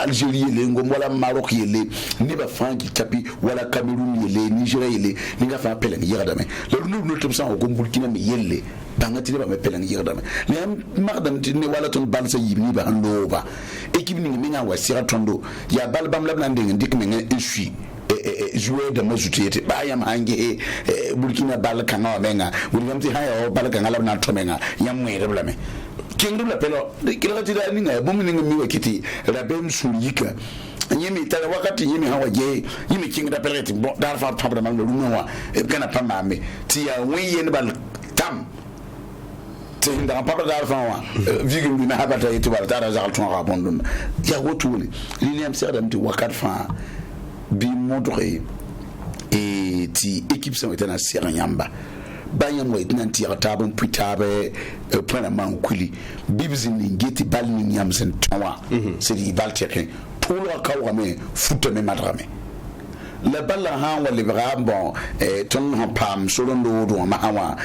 Algérie ile ngom wala Maroc ile ni ba fanki tapi wala Cameroun ile Nigeria ile ni nga fa pelen yadame le no tum sa gom Burkina mi yelle bangati ba me pelen yadame le magdam ti ne wala ton bal sa yibni ba ndoba équipe ni nga wasira tondo ya bal bam labna ndenge dik me nga esui jouer de mazutete ba yam hange Burkina bal kana menga wulgam ti haya bal kana labna to menga yam mwere blame kingdu la pelo kila ti da ninga bomu ninga mi wakiti rabem sulika nyimi tala wakati nyimi hawa je nyimi kingda peleti bon dar fa tabra mal luwa kana pamame ti ya wiyen bal tam tinda papa dar fa wa vigum bi na habata yitu bal tara zal ton rabondun ya wotuli li nem serdam ti wakat fa bi modre et ti équipe sa était na seranyamba banyam wa itnan ti atabon pitabe prena mankuli bibzi ni ngeti bal ni nyam sen tawa c'est di bal teke tout le kawame foot me madrame la balla ha wa libra bon ton ha pam solondo do ma hawa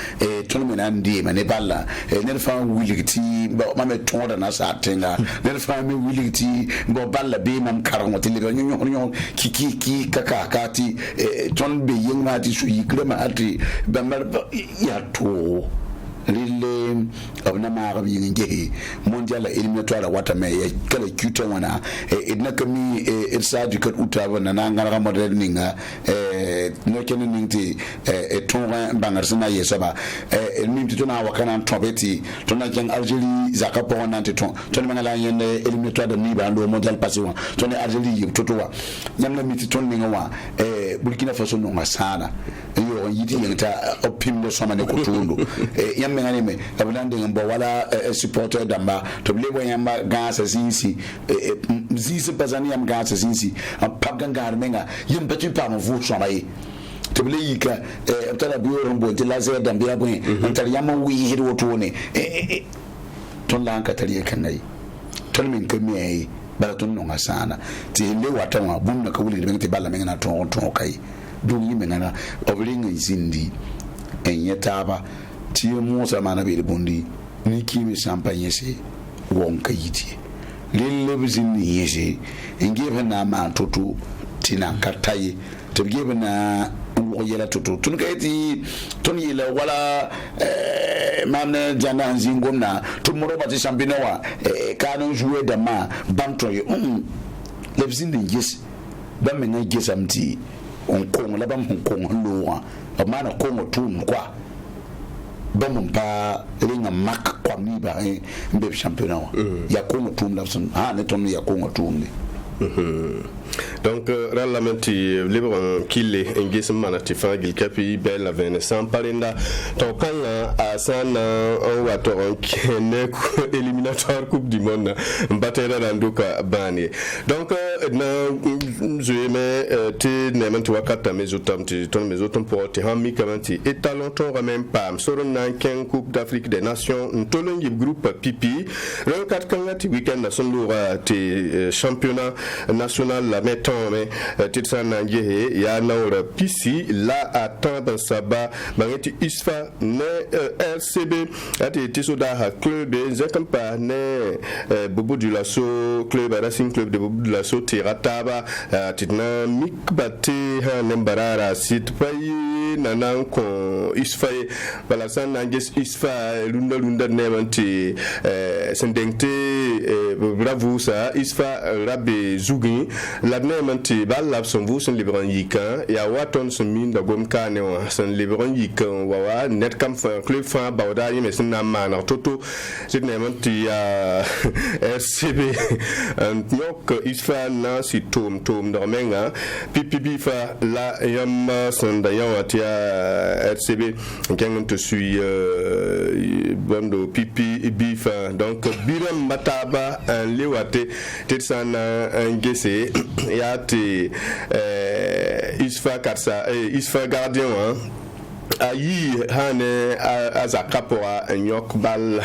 ton me nan di me balla ne fa wiligti ma me ton da na sa tenga ne fa me wiligti go balla be mam karango ti libra nyon ki kaka ti ton be yenga ti su yikrema ati ba ya to lille abna marabi ngehe mondial éliminatoire wata me kala kuta wana idna kami irsa du kat utaba na ngara model ninga no kenen ningti tonga bangar sina yesaba nimti tona wakana tobeti tona jang Algérie zakapo nante ton mangala yende éliminatoire de niba ndo mondial passé wa tona Algérie totowa nyamna miti ton ninga wa Burkina Faso no masana yo yiti yenta opim de somane ko tondo mengani me abulande ngbo wala supporter damba to blebo yamba gasa zinsi zinsi bazani yam gasa zinsi pagangar menga yim batu pa mo vu somaye to bleyika tala biyo rombo de lazer dambia bun antar yam wi hido wotone ton lanka tariye kanai ton min kamiye balaton no ngasana ti le watama bumna kawuli de ngati balla menga ton kai dum yimena oblinga izindi enyetaba ti Musa mana be bondi ni kimi champagne si won kayiti lille bizin ni yesi ngebe na ma tutu tina kataye to ngebe na yela tutu tun kayiti tun yela wala mamne jana nzingom na tumuro bati championat wa kanon jouer de ma banto le bizin ni yesi ba mena gesamti on kong la bam kong loa ba mana kong tun kwa ba mun pa ringa mak kwa mi ba mbe championnat ya kong tun la son ne ton ya kong tun ni donc ralamenti libre kille engis manati fangil kapi bella Vincent parinda to kanga asana on wato on kene éliminatoire coupe du monde mbatera randuka bani donc na zueme te nemanti wakata mezotamti ton mezotam porti hammi kamanti etalon to même pam soron nan ken coupe d'Afrique des nations ntolongi groupe pipi le 4 kangati weekend na sonlura te championnat national la mettons mais titre nangehe ya naura pisi la attendre saba bangeti isfa ne RCB ati tisoda ha club zekampa ne Bobo du Lasso club Racing Club de Bobo du Lasso tirataba titna mikbate ha nembarara sit payi nanan ko isfa bala san nanges isfa lunda nemanti sendengte bravo sa isfa rabe zugi la nemanti bal son vous son libran yika ya waton son min da gom kane wa son libran yika wa net kam fa club fa bawda yime sin na mana toto sit nemanti ya RCB nyok isfa na si tom do menga pipi fa la yam son da ya RCB kengon to suis bando pipi bifa donc biram mataba en lewate tetsana ngese yate isfa karsa isfa gardien wa ayi hane azakapora nyok bal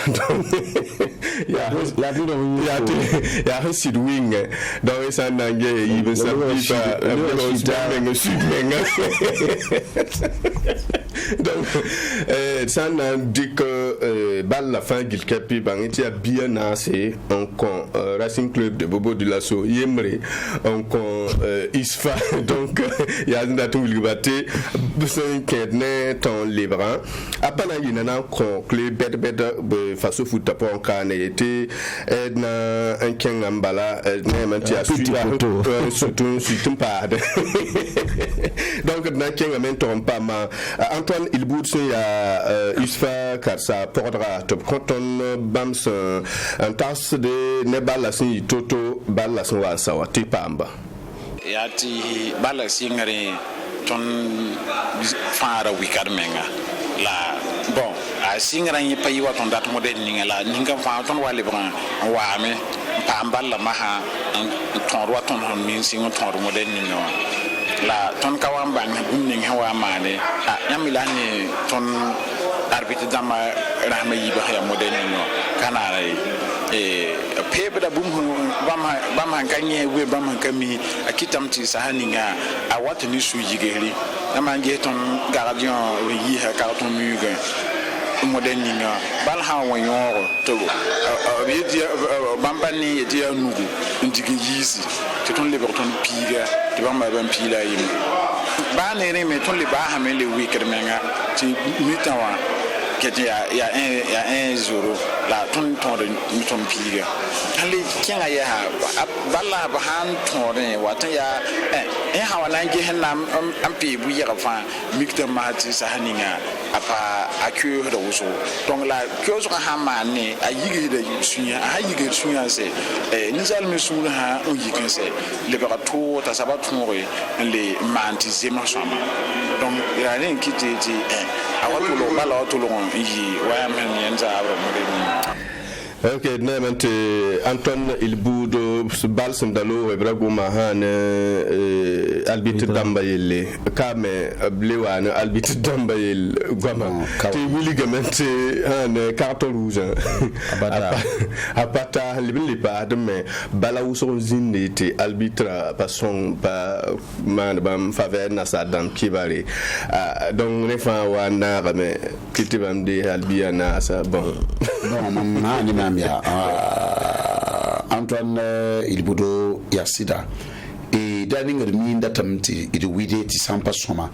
ya hasid wing donc ça nange yibe sa bifa le sud donc ça n'a dit que balle la fin qu'il capi bangiti a bien assez on con Racing Club de Bobo du Lasso yemre on con isfa donc il y a une tout le batté besoin qu'être ton libre apana yinana con club bed face au foot pour en can été na un kengambala ne manti a surtout pas donc na kengamen pas ma Antoine Ilboud ya isfa karsa portera top conton bams un tas de ne balasin toto balasin wa sawa tipamba yati balasin ngare ton fara wikad menga la bon a singra ni payi wa ton dat model ni la ninga fa ton wa lebran wa me pamba la maha ton roi ton min singo ton model ni no la ton kawamba ni hawa mane nyamila ni ton arbitre dama rama yiba ya model ni no kana pepe da bum bama kanye we bama kami akitamti sahaninga awatu ni sujigeli namange ton gardien yi ha carton muga model ni no bal ha wonyoro to bi bamba ni dia nugu ndigi yisi to ton liberton piga to bamba ban pila yim ba ne ne me ton le ba ha me le weekend menga ti mitawa kete ya 1-0 la ton de ton piga ali kenga ya balla ba han ton de wata ya ha wana ge hanam ampe bu ya fa mikta mahati sahaninga apa akyo da wuso donc la kyo so ha mane ayige da sunya ayige sunya se ni zal mesula ha o yikin se le ba to ta sabat mori le manti zema sama donc ya ren kititi awatu lo bala awatu lo yi wa men yenza abra modeli Ok, namente Antoine Ilboudo bal sandalo Ibrago Mahan albitre Dambayele kame blewan albitre Dambayel gama te wili gamente han carton rouge apata libin pas mais bala uso zinde te albitre passon pa man bam faveur na sa dam kibari donc ne fa wana mais kitibam de albiana ça bon Antoine Ilboudo Yassida et Daning Remin datamti it wide ti sampa soma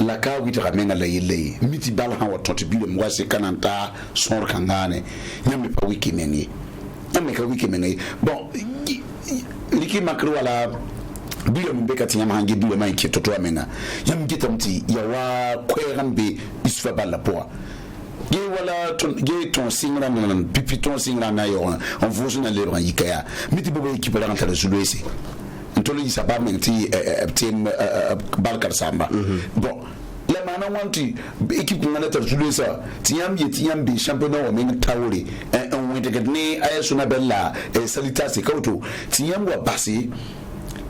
la ka wite ramenga la yele miti bala ha watoti bi mo wase kananta sor kangane nyame pa wiki mengi bon liki makru wala bi mo beka ti nyama hangi bi mo manki toto amenga nyam gitamti ya wa kwerambe isfa bala poa ge wala ton singra nan pipi ton singra na yo on vous na le ran yikaya miti bobo équipe la rentre sur l'EC ntolo yi saba menti team Balkar Samba bon la mana wanti équipe ngana tar sur l'EC tiam bi championnat o men tawri on wente gadni ayesuna bella salita se kauto tiam wa basi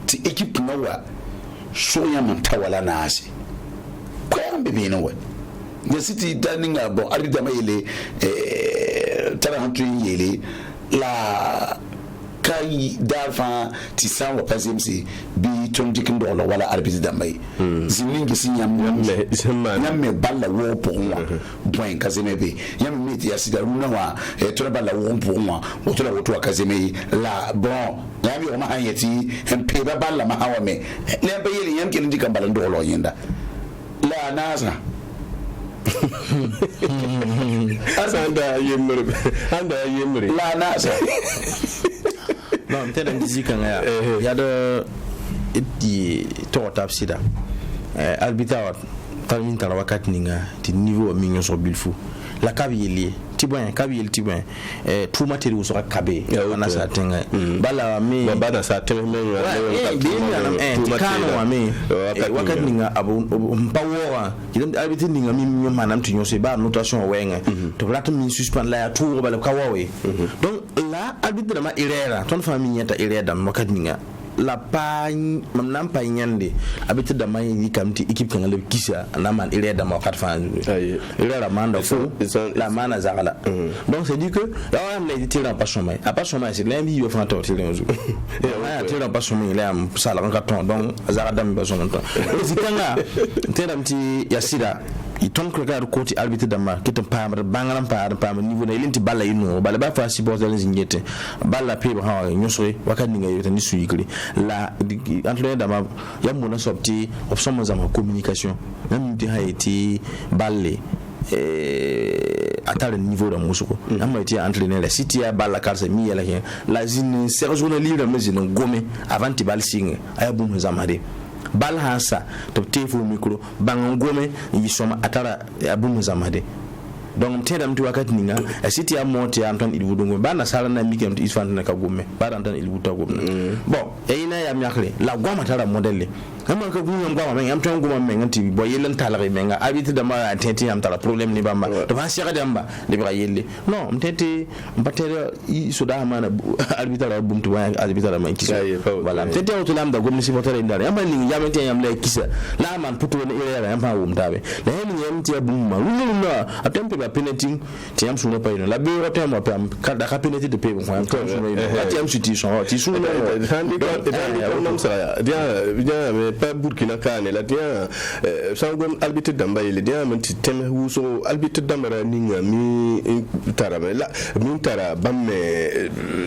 ti équipe nawa soya man tawala na asi ko ambe be no the city dining bon arbitre mayele tara hantu yele la kai darfa ti san wa pasimsi bi tondikin do wala arbitre damay ziningi sinyam nyamme balla wo ponwa point kazeme be yam meti ya sida runa wa to balla wo ponwa o to la wo to kazeme la bon yami o ma hayeti mpe balla ma hawa me le be yele yam kelindi kan balla do lo yenda la nasa anda yemre la nasa non tena ndizika nga ya do iti to tapsida albita tamin tala wakati ninga ti niveau minyo so bilfu la kabiyeli tibwen tout matériel so kabe na sa tenga bala mi bana sa tenga kano wa mi wakati ninga abu mpawoa kidam albita ninga mi manam tinyo se ba notation wenga to plate mi suspend la ya tour bala kawawe donc la albita ma irera ton famille nyata ireda wakati ninga la pagne mamnam panyande abiti da mai ni kamti équipe kan le kisa na man il est dans ma carte fan il est la manda fo la mana zakala donc c'est dit que là on a été dans pas chemin à pas chemin c'est l'envie yo fanto tirer un jour et on a été dans pas chemin il est am sala en carton donc zakada mi besoin temps zikanga tedamti yasida i ton regarde côté arbitre dama kitam pamar bangalam pamar niveau na ilinti balla ino balla ba fa supporter zingete balla pe ha nyosore wakati nga yota ni suyikri la entraîneur dama yamuna sorti option mazama communication même di haiti balle atteindre le niveau de Moussouko. On a été entraîné la city à Bala Karsa mi la zine Sergio Libre mais zine Gome avant de bal signe ayabum zamade bal hansa to tefu micro bangon Gome yi soma atara abum zamade donc tedam ti wakati ninga city a monté Antoine Ilboudo bana sala na mikem ti isfant na ka Gome ba Antoine Ilboudo Gome bon ina ya miakle la Goma tara modèle amma ka gunyam gwa men am tan guma men nganti bo yelen talare men nga abiti da ma tenti am tala problème ni bamba to ba shaka damba de ba yelle non mtenti mbatere so da mana arbitra bumtu ba arbitra man kisa wala mtenti o tulam da gomni sibotere ndare am ni yamenti yam le kisa la man putu ne ire am pa wumtabe la hen yamenti bumma wuluna atempe ba penalty ti am suno payno la bureau temo pam kada ka penalty de pe bon am to suno la ti am suti son ti suno bien pas Burkina Kane la dia sangom arbitre damba ile dia manti tem wuso arbitre damba ninga mi tarame la mi tara bamme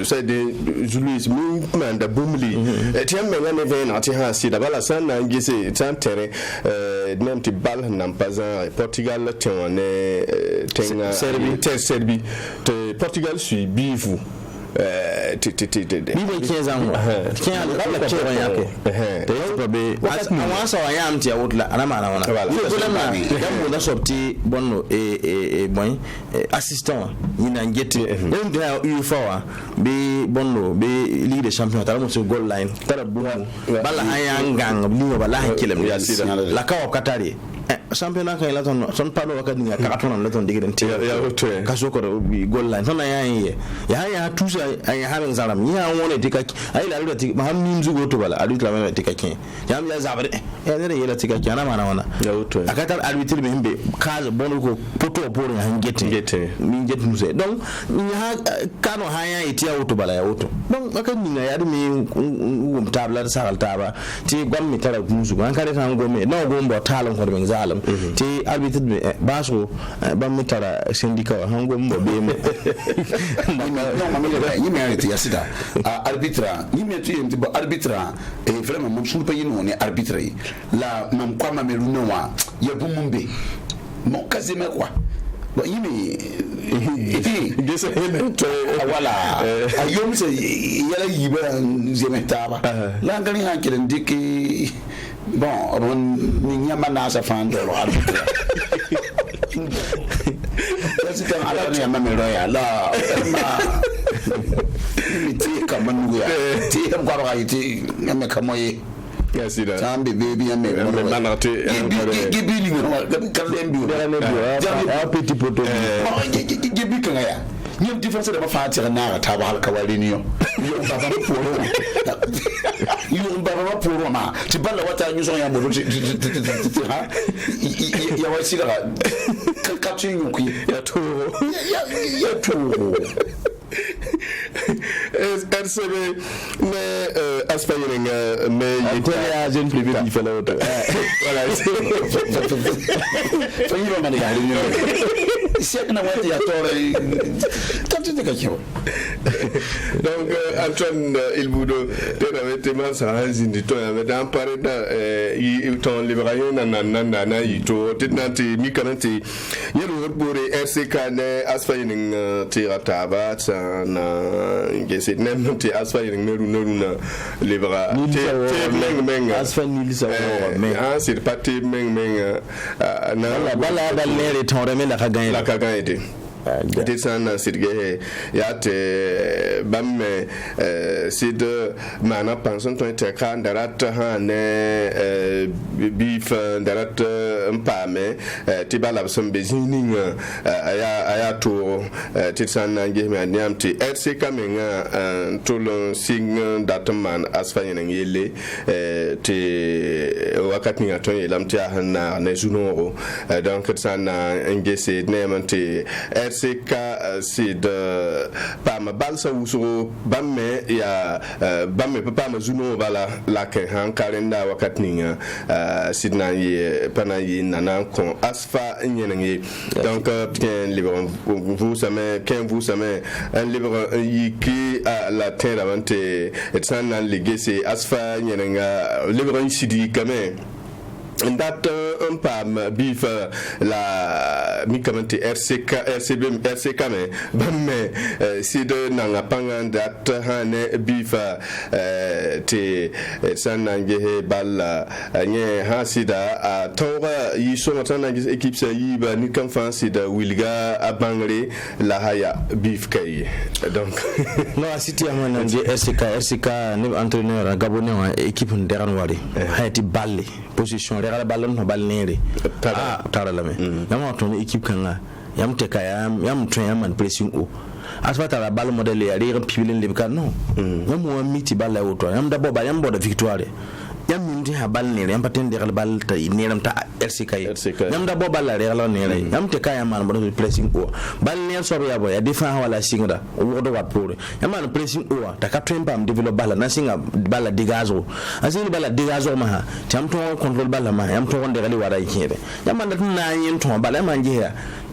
c'est de Julius mi manda bumli tiam me ngane ven ati ha si da bala sana ngise tantere même ti bal nam pas Portugal tene tenga Serbie te Portugal suit bifu bibe 15 ans tiens la chero yake awasa wa yamti awutla anama anaona yamu da sorti bonno boy assistant ina ngeti dem da UEFA be bonno be Ligue des Champions tara mo goal line tara bumu bala hayangang liwa bala hakilem la kawa katari championnat kan la ton palo wakati ni ka ton la ton digren te ya oto ka so ko goal line ton ya tusa ay haben zaram ya wona tikaki ay la ti mahammin zugo to bala adu la ma tikaki ya zabre ya ne yela tikaki ana mana wana ya oto akatar arbitre be himbe kaza bono ko poto poro han gete min jet muse donc ha kano haya itia auto bala ya auto donc akan ni ya mi tabla sa taba ti gam mi tara musu an kare tan gome no gombo talon ko ben zalam ti arbitre be baso bam mi tara syndicat han gombo be me non ma mi le ni me ya sida arbitre ni me tu yem ti arbitre et vraiment mon sul payi no ni arbitre la mam kwa ma me runo wa ya bumumbe mon kazime quoi bon yimi gese hele to wala ayom se yala yiba zemetaba la ngani hankelen diki bon on ni nyama na sa fando lo arbitre c'est quand ala ni yama me roya la ni ti kamangu ya ti am kwa ba ti nyama kamoye yes ida tambe baby ame manate gibi ni kalembi petit poto gibi kan ya ni difference da mafatir na ta ba halka wali ni yo baba poro ma ti balla wata nyu so ya mo ha ya wa sira ka tin yu ki ya to RCB mais aspiring mais il a jeune plus vite il fait l'autre voilà faut y remettre ya ni c'est na wati ya tore quand tu te cacho donc Antoine Ilbudo tena sa hanzindi to ya medan pareda ton libération na yito tinanti mi kananti yero bore RCK ne aspiring tirataba na ngese nemte aspiring meruna libra te meng aspiring lisa mais c'est pas te meng na bala nere ton remela ka gagner desana sirge ya te bamme sid mana pension to te kan darat ha ne bif darat mpame ti bala som bezining aya to tisana nge me anyam ti RC kamenga tolon sing datman asfanya ngele ti wakati ngato yelam ti ha na junoro donc tisana nge se nemanti RCK c'est de pam balsa usuro bamme ya bamme papa ma zuno bala la ke han kalenda wakatninga sidna ye panayi nana kon asfa nyenenge donc bien libre vous savez quand vous savez un livre qui a la terre avant et ça nan legacy asfa nyenenga libre sidi quand même date un pam bif la mi commenté RCB mais bamme si de nanga pangan date hane bif te sanange balla nye hasida a tora yi so matana équipe sa yi ba ni kan fan sida wilga abangre la haya bif kay donc no city amana nje RCK ne entraîneur gabonais wa équipe nderan wari hayati balle position regala ballon no balnere tara lame yama ton équipe kanga yam te ka yam tren yam pressing o asfata la balle modèle ya rire pibilin lebka non yam mo miti balle auto yam da boba yam boda victoire yam mindi ha balnere yam paten de bal ta neram ta RCK yam da boba la regala nere yam te ka yam man boda pressing o balnere so ya boya defend wala singra wodo wat pour yam man pressing o ta ka tren pam develop balla na singa balla digazo asini balla digazo ma ha tam to control balla ma yam to wonde gali wada yikede yam man na yin to balla man je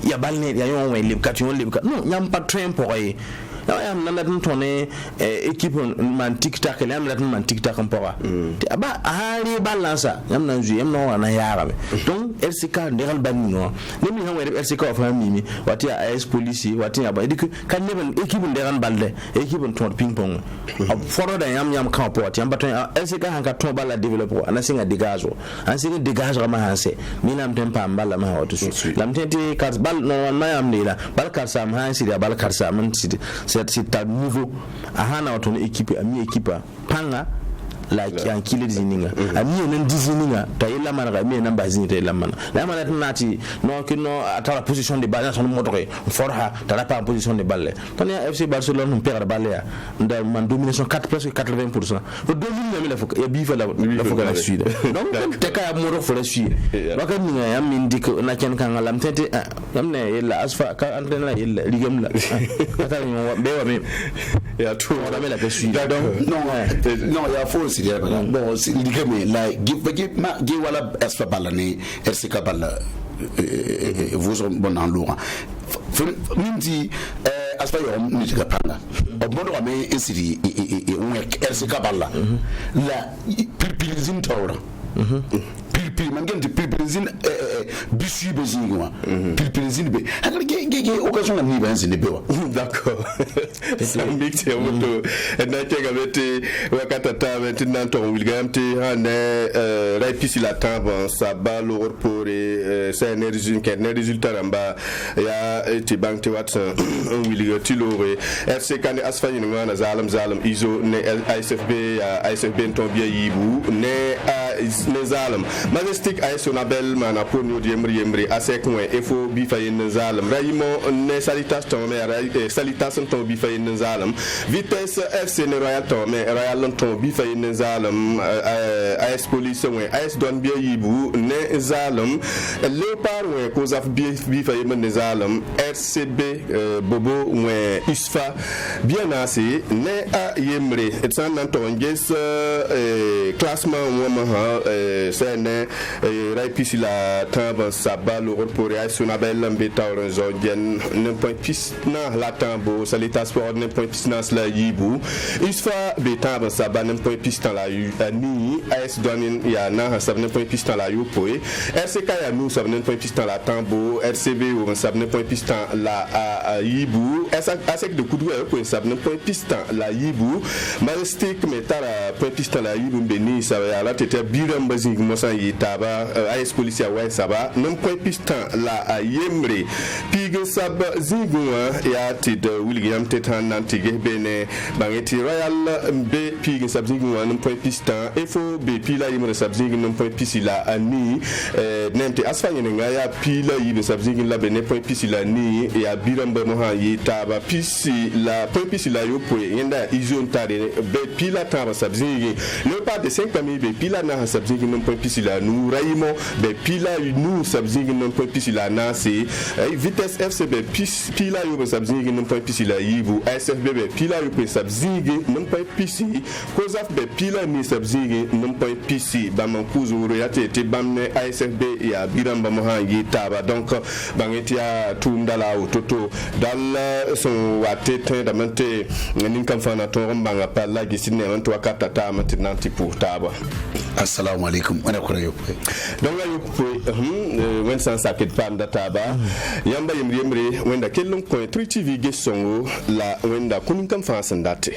ya balnere ya yon we libka non yam pa tren pour yam nan latin toné équipe man tic-tac yam latin man tic-tac empora aba hari balansa yam nan ju yam no na yara donc RCK ndegal banni no lemi han wede RCK of mimi wati AS police wati aba dik kan neben équipe ndegal balde équipe ton ping pong foro da yam kan port yam baton RCK han ka ton bala developer ana singa digazo an singa digazo ma hanse minam tempa mbala ma wato su lam tenti carte bal no ma yam nila bal carte sam han sidi bal carte sam sidi c'est à nouveau ahana wato équipe ami équipe panga la en kile zininga ami nan dizininga ta yella man ga mi nan bazini ta yella man la man nati non que non à la position de balle son motoré forha ta la pas en position de balle ton FC Barcelone on perd balle ya nda man domination 4 presque 80%. Le domine la faut ya bifa la faut la suite donc te ka mo ro faut la suite donc ni ya min dik na ken kan lam tete amne yella asfa ka entraîner la yella ligam la ata ni be wa mi ya tout on la la suite donc non ya faut aussi bon c'est ligam la give wala asfa balani RCK balla vous bon en lourd même dit asfa yo ni tika panga obodo wa me esiri RCK balla la pilpilizin tawra pilpil man gen pilpilizin bisu bezingwa pilpilizin be hakari ge occasion ni ba nsi ne bewa d'accord sambik te moto na tega bete wakata ta maintenant ton wilgam te hane raipisi la tamba saba lo pour c'est un résultat ramba ya ti bank te wat wilga tilore RCK ne asfani ngana zalam izo ne ISFB ton bien yibu ne zalam majestic Sonabel mana ponyo yemri asek moins efo bi fayen zalam rayimo ne salutation mais salutation ton bi fayen zalam vitesse FC ne royal ton mais royal ton bi fayen zalam AS police moins AS don bien yibu ne zalam léopard moins kozaf bi fayen zalam RCB bobo moins usfa bien assez ne a yemri et ça nan ton ges classement moi c'est ne raipisi la tamba saba le pour Sonabel mbeta orange ne point pisna la tambo salita sport ne point pisna la yibu isfa betamba saba ne point pisna la ni AS donin ya na sab ne point pisna la yupo RCK ya nous sab ne point pisna la tambo RCB ou sab ne point pisna la yibu asek de kudu ko sab ne point pisna la yibu majestic metara point pisna la yibu beni ça ya la tete biram bazing mosa yitaba AS police ouais ça va non point piston la yemre pige sab zingwa ya tid William tetan nantige bene bangeti royal be pige sab zingwa non point piston efo be pila yemre sab zingwa non point pisila ani nente asfanye nga ya pila yibe sab zingwa la bene point pisila ni ya biramba mo ha yitaba pisi la point pisila yo po yenda izon tare be pila taba sab zingwa le pas de 5 familles be pila na sab zingwa non point pisila nu rayimo be pila nous sabzingi non point pisila na c'est vitesse FCB pila yo sabzingi non point pisila yibu SFB be pila yo sabzingi non point pisi kozaf be pila ni sabzingi non point pisi ba mankuzu royate te bamne ASFB ya biramba mo hangi taba donc bangeti ya tundala ototo dal son watete damante nin kam fana to mbanga pala gisine manto wakata ta maintenant pour taba assalamu alaikum wana kura yo donc la yo wen san sakit pam data ba yamba yemre wenda kellum ko 3 TV gesongo la wenda kunin kam fa san date